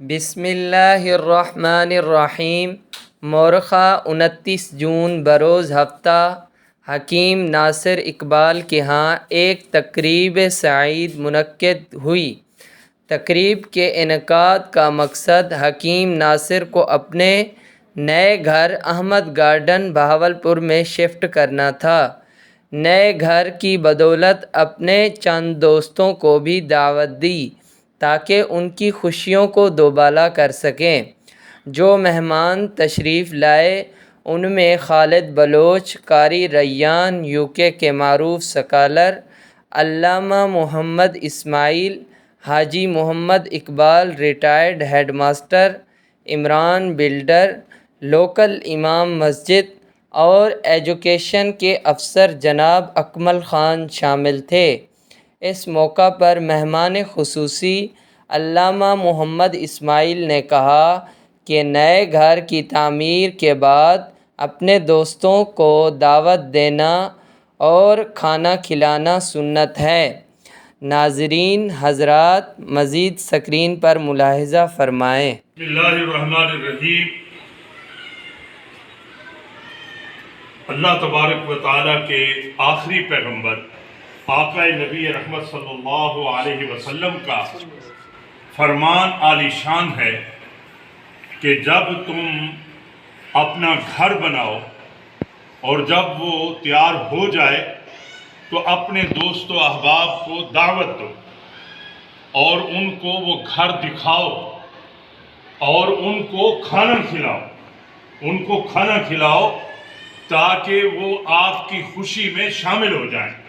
بسم اللہ الرحمن الرحیم۔ مورخہ 29 جون بروز ہفتہ حکیم ناصر اقبال کے ہاں ایک تقریب سعید منعقد ہوئی۔ تقریب کے انعقاد کا مقصد حکیم ناصر کو اپنے نئے گھر احمد گارڈن بہاولپور میں شفٹ کرنا تھا۔ نئے گھر کی بدولت اپنے چند دوستوں کو بھی دعوت دی تاکہ ان کی خوشیوں کو دوبالا کر سکیں۔ جو مہمان تشریف لائے ان میں خالد بلوچ قاری ریان، UK کے معروف سکالر علامہ Muhammad Ismail, Haji Muhammad Iqbal retired head master, Imran builder, local امام مسجد اور ایجوکیشن کے افسر جناب اکمل خان شامل تھے۔ اس موقع پر مہمان خصوصی علامہ محمد اسماعیل نے کہا کہ نئے گھر کی تعمیر کے بعد اپنے دوستوں کو دعوت دینا اور کھانا کھلانا سنت ہے۔ ناظرین حضرات مزید سکرین پر ملاحظہ فرمائیں۔ بسم اللہ الرحمن الرحیم۔ اللہ تبارک و تعالیٰ کے آخری پیغمبر آقا نبی رحمت صلی اللہ علیہ وسلم کا فرمان عالی شان ہے کہ جب تم اپنا گھر بناؤ اور جب وہ تیار ہو جائے تو اپنے دوست و احباب کو دعوت دو اور ان کو وہ گھر دکھاؤ اور ان کو کھانا کھلاؤ تاکہ وہ آپ کی خوشی میں شامل ہو جائیں۔